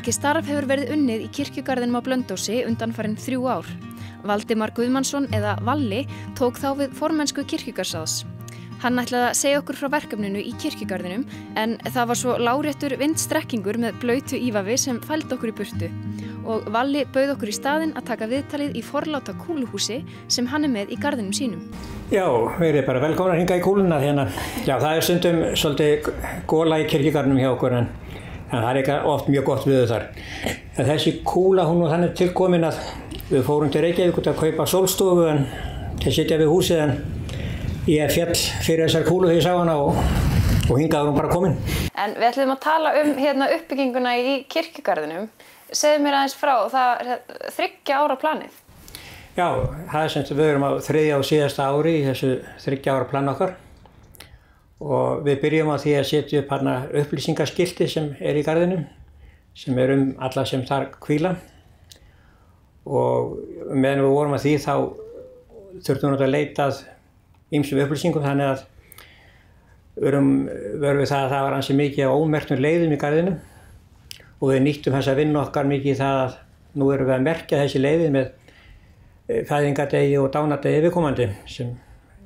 Mikið starf hefur verið unnið í kirkjugarðinum á Blönduósi undanfarin 3 ár. Valdimar Guðmannsson eða Valli tók þá við formennsku kirkjugarðsráðs. Hann ætlaði að segja okkur frá verkefninu í kirkjugarðinum en það var svo láréttur vindstrekkingur með blautu ívafi sem fældi okkur í burtu. Og Valli bauð okkur í staðinn að taka viðtalið í forláta kúluhúsi sem hann með í garðinum sínum. Já, verið bara velkomnar hingað í kúluna hérna. Já, það stundum svolítið góla í kirkjugarðinum hjá okkur en það er ekki oft mjög gott við þar. En þessi kúla hún var þannig tilkomin að við fórum til Reykjavík að kaupa sólstofu en til að sitja við húsið en ég fjall fyrir þessar kúlu þegar ég sá hana og hingað var hún bara komin. En við ætlum að tala uppbygginguna í kirkjugarðinum. Segðu mér aðeins frá, það er 3 ára planið. Já, það sem við erum á 3. og síðasta ári í þessu 3 ára plan okkar. Og við byrjum á því að setja upp upplýsingaskilti sem er í garðinum, sem er alla sem þar hvíla. Og meðan við vorum að því þá þurftum við að leita að ýmsum upplýsingum, þannig að vörum við það að það var ansi mikið á ómerktum leiðum í garðinum. Og við nýttum þessa vinnu okkar mikið í það að nú erum við að merkja þessi leiði með fæðingardegi og dánardegi viðkomandi sem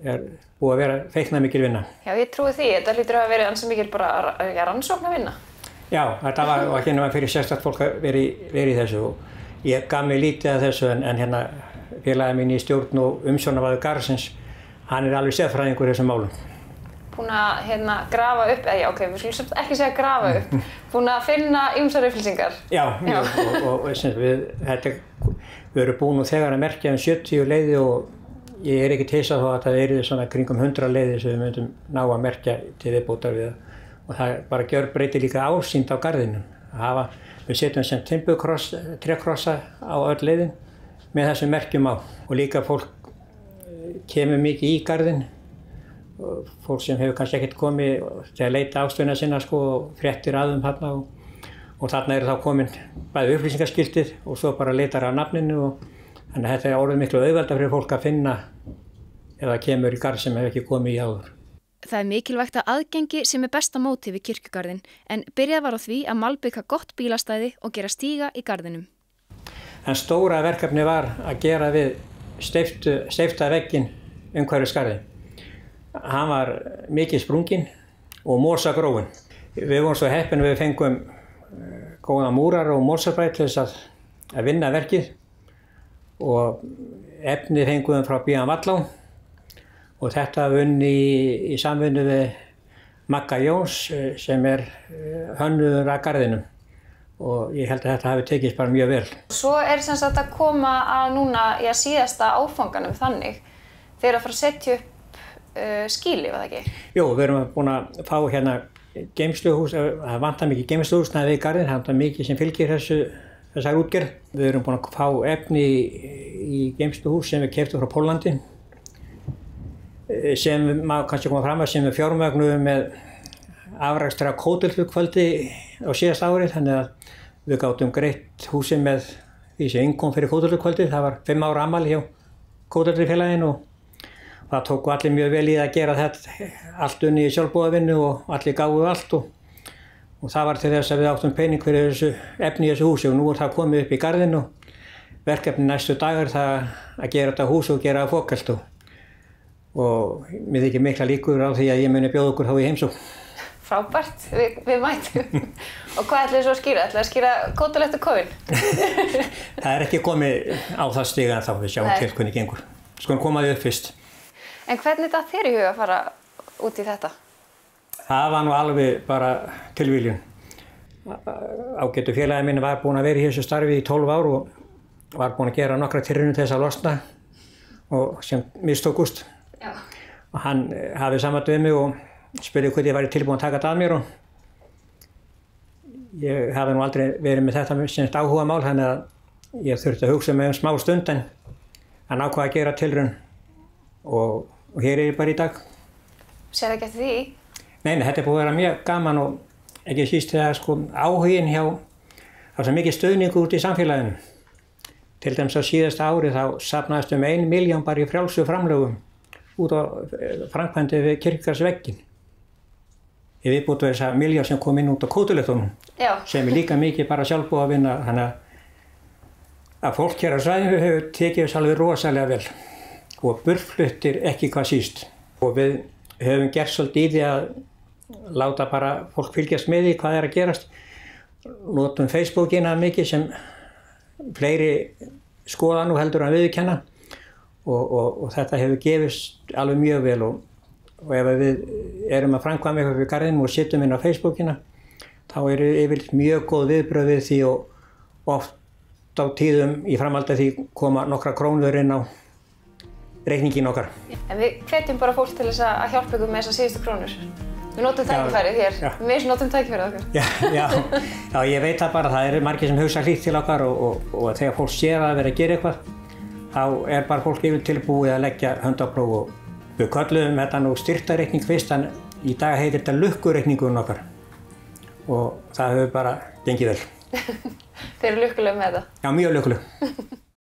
er búið að vera feikna mikil vinna. Já, ég trúi því. Þetta hlýtur að vera ansi mikil bara rannsókna vinna. Já, þetta var ekki nema fyrir sérstakt fólk að vera í þessu og ég gaf mig lítið að þessu en hérna félagi mín í stjórn og umsjónarmaður garðsins, hann er alveg sérfræðingur í þessum málum. Búin að grafa upp, við skulum ekki segja grafa upp, búin að finna ýmsar upplýsingar. Já, og við erum búin þegar að merkja 70 leiði og ég er ekki hissa þó að það eru svona kringum 100 leiði sem við myndum ná að merkja til viðbótar við það. Og það bara gjörbreytir líka ásýnd á garðinum. Við setjum sem trékrossa á öll leiðin með þessum merkjum á og líka fólk kemur mikið í garðin. Fólk sem hefur kannski ekkert komið til að leita ástöðuna sinna og fréttir þarna og þarna eru þá komin bæði upplýsingaskiltið og svo bara leitar að nafninu og þannig að þetta er orðið miklu auðveldara fyrir fólk að finna ef það kemur í garð sem hefur ekki komið í áður. Það er mikilvægt að aðgengi sem er besta móti við kirkjugarðinn en byrjað var á því að malbika gott bílastæði og gera stíga í garðinum. En stóra verkefni var að gera við steypta vegginn umhverfis garðinn. Hann var mikið sprunginn og mosagróinn. Við vorum svo heppin við fengum góða múrar og mosabræ til þess að vinna verkið og efnið fengum við frá B.M. Vallá og þetta vunni í samvinnu við Magga Jóns sem er hönnuður að garðinum og ég held að þetta hafi tekist bara mjög vel. Svo er sem sagt að koma að núna í að síðasta áfanganum þannig þegar að fara að setja upp skýli, var það ekki? Jú, við erum búin að fá geymsluhús, það vantar mikið geymsluhúsnæði við garðinn, það vantar mikið sem fylgir þessar útgerð. Við erum búin að fá efni í geymsluhús sem við keyptum frá Póllandi, sem maður kannski koma fram að sem við fjármögnuðum með afrakstra kótelflugkvöldi á síðasta ári, þannig að við gátum greitt húsið með því sem innkom fyrir kótelflugkvöldi. Það var 5 ára afmæli hjá kótelflugfélaginu og það tóku allir mjög vel í að gera þetta allt unni í sjálfboðavinnu og allir gáfu allt og það var til þess að við áttum pening fyrir þessu efni í þessu húsi og nú er það komið upp í garðinn og verkefni næstu dagar það að gera þetta hús og gera það fókalt og mér þykir mikla líkur á því að ég muni bjóða okkur þá í heimsókn. Frábært, við mætum. Og hvað ætlaðu svo að skýra? Ætlaðu að skýra kóteleftu kóin? Það er ekki komið á það stiga þá við sjáum til hvernig gengur. Skulum koma því upp fyrst. En hvernig datt þér í huga að fara út í þetta? Það var nú alveg bara tilviljun. Ágætu félagi minn var búinn að vera í þessu starfi í 12 ár og var búinn að gera nokkra tilraunir til þess að losna og sem mistókust. Já. Og hann hafði samband við mig og spurði hvort ég væri tilbúinn að taka þetta að mér og ég hafði nú aldrei verið með þetta sem áhuga mál þannig að ég þurfti að hugsa mig smá stund en hann ákvað að gera tilraun og hér er ég bara í dag. Sér ekki eftir því? Nei, þetta er búið að vera mjög gaman og ekki síst þegar áhuginn hjá það er svo mikið stuðningur út í samfélaginu. Til dæmis á síðasta ári þá safnaðist 1 milljón bara í frjálsu framlögum út á framkvæmdi við kirkjugarðsvegginn. í viðbót við þessa miljón sem kom inn út á kótulektunum sem líka mikið bara sjálfbúið að vinna, þannig að fólk hér á svæðinu hefur tekið þess alveg rosalega vel og burtfluttir ekki hvað síst og við höfum gert svolítið í því að láta bara fólk fylgjast með því hvað að gerast, notum Facebookina mikið sem fleiri skoða nú heldur að viðurkenna og þetta hefur gefist alveg mjög vel og ef við erum að framkvæma eitthvað við garðinum og setjum inn á Facebookina þá eru yfirleitt mjög góð viðbrögð við því og oft á tíðum í framhaldi af því koma nokkra krónur inn á reikningin okkar. En við hvetjum bara fólk til þess að hjálpa ykkur með þessar síðustu krónur. Við notum tækifærið hér, við misnotum tækifærið okkar. Já, ég veit það bara, það eru margir sem hugsa hlýtt til okkar og þegar fólk sér að vera að gera eitthvað þá bara fólk yfir tilbúið að leggja hönd á plóg og við köllum þetta nú styrktarreikning fyrst en í dag heitir þetta lukkureikningun okkar og það hefur bara gengið vel. Þeir eru lukkuleg með þetta? Já, mjög lukkuleg.